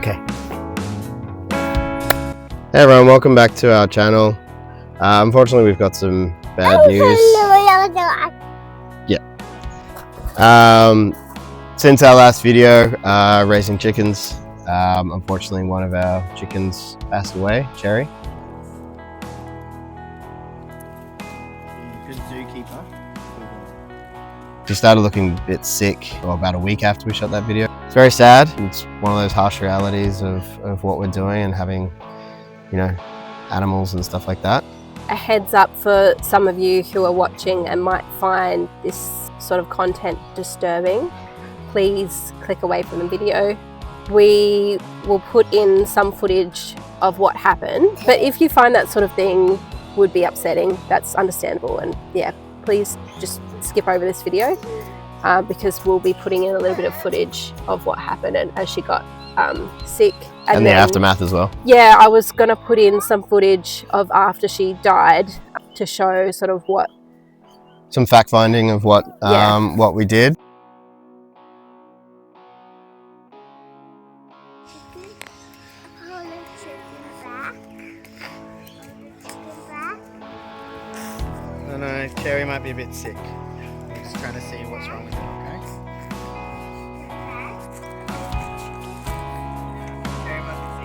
Okay. Hey everyone, welcome back to our channel. Unfortunately, we've got some bad news. Yeah. Since our last video, raising chickens, unfortunately one of our chickens passed away, Cherry. Good zookeeper. She started looking a bit sick about a week after we shot that video. It's very sad. It's one of those harsh realities of what we're doing and having, you know, animals and stuff like that. A heads up for some of you who are watching and might find this sort of content disturbing, please click away from the video. We will put in some footage of what happened, but if you find that sort of thing would be upsetting, that's understandable, and yeah, please just skip over this video because we'll be putting in a little bit of footage of what happened and as she got sick. And the aftermath as well. Yeah, I was gonna put in some footage of after she died to show sort of what... Some fact finding of what we did. No, Cherry might be a bit sick. I'm just trying to see what's wrong with her, okay? Cherry might be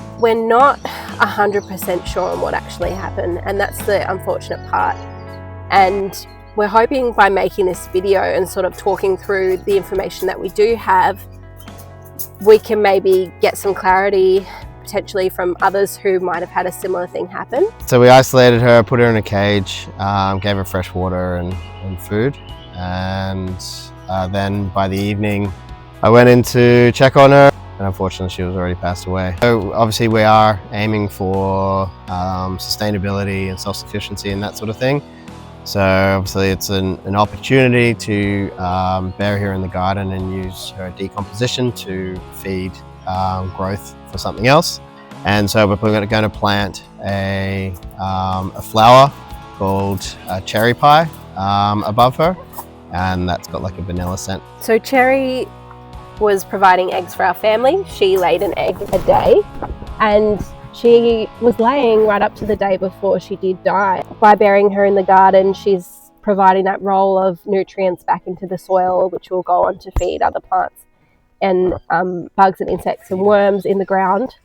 sick. We're not 100% sure on what actually happened, and that's the unfortunate part. And we're hoping by making this video and sort of talking through the information that we do have, we can maybe get some clarity potentially from others who might have had a similar thing happen. So we isolated her, put her in a cage, gave her fresh water and food, and then by the evening I went in to check on her, and unfortunately she was already passed away. So obviously we are aiming for sustainability and self-sufficiency and that sort of thing. So obviously it's an opportunity to bury her in the garden and use her decomposition to feed growth for something else. And so we're going to plant a flower called cherry pie above her, and that's got like a vanilla scent. So Cherry was providing eggs for our family. She laid an egg a day, and she was laying right up to the day before she did die. By burying her in the garden, she's providing that role of nutrients back into the soil, which will go on to feed other plants and bugs and insects and worms in the ground.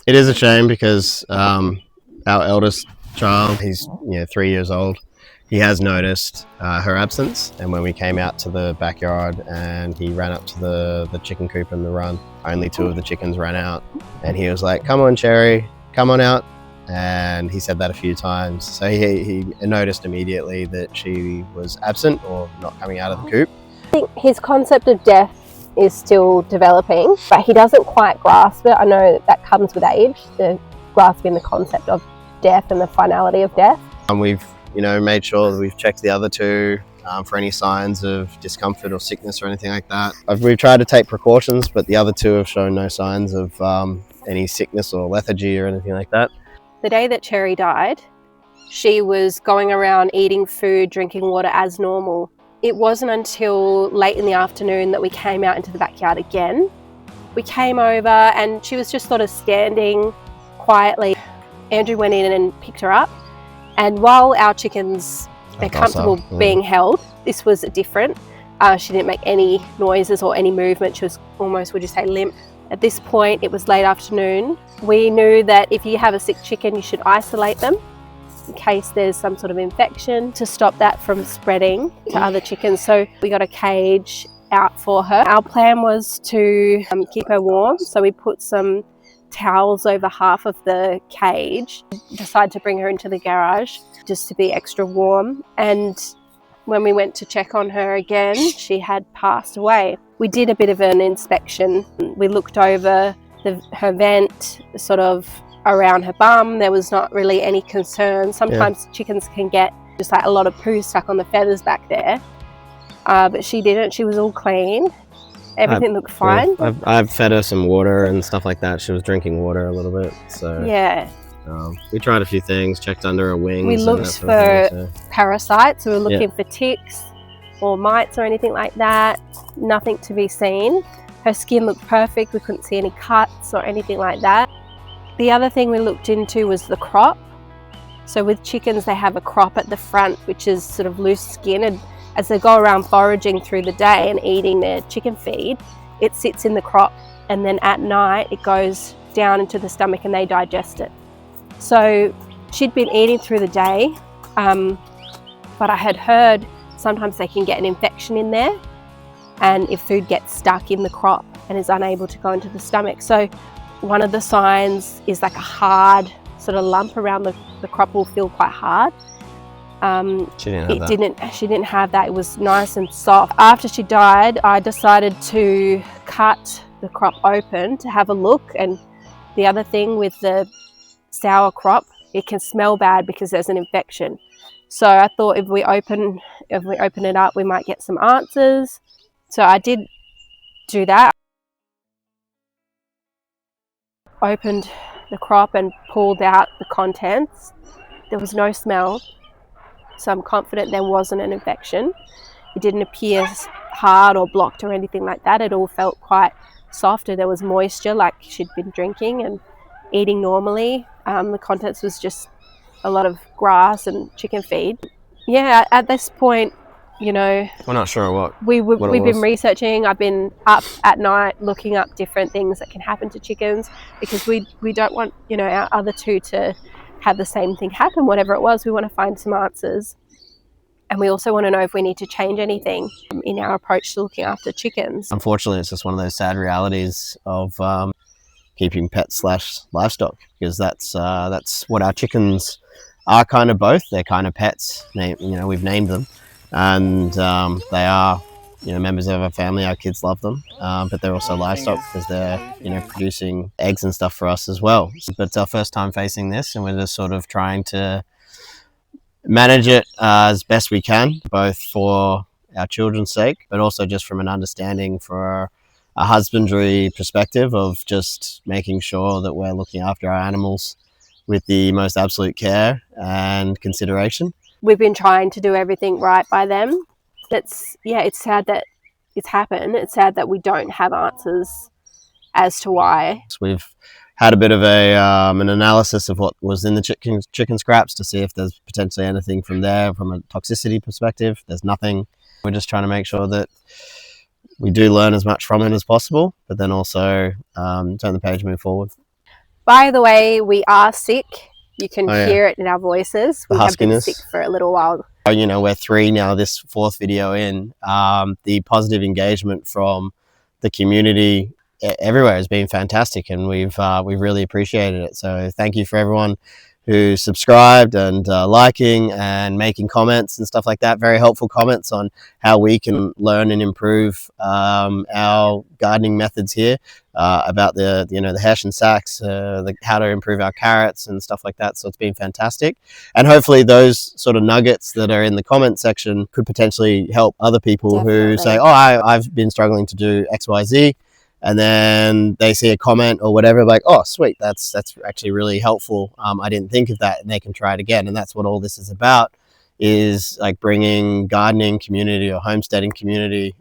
It is a shame because our eldest child, he's 3 years old, he has noticed her absence, and when we came out to the backyard and he ran up to the chicken coop in the run, only 2 of the chickens ran out, and he was like, "Come on Cherry, come on out," and he said that a few times. So he noticed immediately that she was absent or not coming out of the coop. I think his concept of death is still developing, but he doesn't quite grasp it. I know that comes with age, the grasping the concept of death and the finality of death. And we've you know, made sure that we've checked the other two for any signs of discomfort or sickness or anything like that. We've tried to take precautions, but the other two have shown no signs of any sickness or lethargy or anything like that. The day that Cherry died, she was going around eating food, drinking water as normal. It wasn't until late in the afternoon that we came out into the backyard again. We came over and she was just sort of standing quietly. Andrew went in and picked her up. And while our chickens, they're comfortable being held, this was different. She didn't make any noises or any movement. She was almost, would you say, limp. At this point, it was late afternoon. We knew that if you have a sick chicken, you should isolate them in case there's some sort of infection to stop that from spreading to other chickens. So we got a cage out for her. Our plan was to keep her warm. So we put some towels over half of the cage, decided to bring her into the garage just to be extra warm. And when we went to check on her again, she had passed away. We did a bit of an inspection. We looked over her vent, sort of around her bum. There was not really any concern. Sometimes chickens can get just like a lot of poo stuck on the feathers back there, but she didn't. She was all clean. Everything looked fine. I've fed her some water and stuff like that. She was drinking water a little bit. So yeah. We tried a few things, checked under her wings. We looked for parasites. We were looking for ticks or mites or anything like that. Nothing to be seen. Her skin looked perfect. We couldn't see any cuts or anything like that. The other thing we looked into was the crop. So with chickens, they have a crop at the front, which is sort of loose skin. And as they go around foraging through the day and eating their chicken feed, it sits in the crop. And then at night, it goes down into the stomach and they digest it. So she'd been eating through the day, but I had heard sometimes they can get an infection in there, and if food gets stuck in the crop and is unable to go into the stomach. So one of the signs is like a hard sort of lump around the crop will feel quite hard. She didn't have that. It was nice and soft. After she died, I decided to cut the crop open to have a look. And the other thing with the sour crop, it can smell bad because there's an infection. So I thought if we open it up, we might get some answers. So I did do that. Opened the crop and pulled out the contents. There was no smell, so I'm confident there wasn't an infection. It didn't appear hard or blocked or anything like that. It all felt quite soft. There was moisture, like she'd been drinking and eating normally. The contents was just a lot of grass and chicken feed. Yeah, at this point, you know, we're not sure what we've been researching. I've been up at night looking up different things that can happen to chickens, because we don't want, you know, our other two to have the same thing happen. Whatever it was, we want to find some answers, and we also want to know if we need to change anything in our approach to looking after chickens. Unfortunately, it's just one of those sad realities of keeping pets / livestock, because that's what our chickens are, kind of both. They're kind of pets. You know, we've named them, and they are, you know, members of our family. Our kids love them, but they're also livestock because they're, you know, producing eggs and stuff for us as well. But it's our first time facing this, and we're just sort of trying to manage it as best we can, both for our children's sake, but also just from an understanding for a husbandry perspective of just making sure that we're looking after our animals with the most absolute care and consideration. We've been trying to do everything right by them. It's sad that it's happened. It's sad that we don't have answers as to why. So we've had a bit of an analysis of what was in the chicken scraps to see if there's potentially anything from there from a toxicity perspective. There's nothing. We're just trying to make sure that we do learn as much from it as possible, but then also turn the page and move forward. By the way, we are sick. You can hear it in our voices. We have been sick for a little while. You know, we're 3 now, this 4th video in. The positive engagement from the community everywhere has been fantastic, and we've really appreciated it. So thank you for everyone who subscribed and liking and making comments and stuff like that. Very helpful comments on how we can learn and improve our gardening methods here, about the hash and sacks, how to improve our carrots and stuff like that. So it's been fantastic, and hopefully those sort of nuggets that are in the comment section could potentially help other people who say, oh, I've been struggling to do XYZ, and then they see a comment or whatever, like, oh sweet, that's actually really helpful, I didn't think of that, and they can try it again. And that's what all this is about, is like bringing gardening community or homesteading community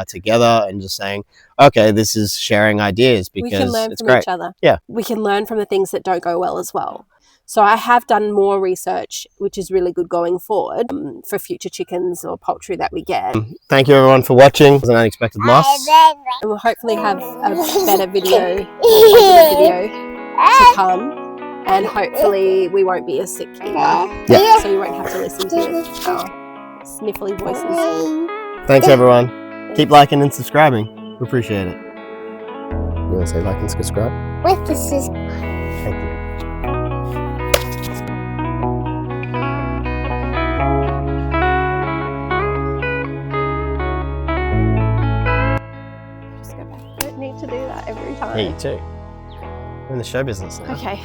together and just saying, okay, this is sharing ideas, because we can learn it's from great. each other. Yeah, we can learn from the things that don't go well as well. So I have done more research, which is really good going forward, for future chickens or poultry that we get. Thank you everyone for watching. It was an unexpected loss. And we'll hopefully have a better video, more positive video to come, and hopefully we won't be as sick either. Yeah. So you won't have to listen to our sniffly voices. Thanks everyone. Keep liking and subscribing. We appreciate it. You want to say like and subscribe? With the sis. Thank you. Just go back. I don't need to do that every time. Yeah, you too. We're in the show business now. Okay.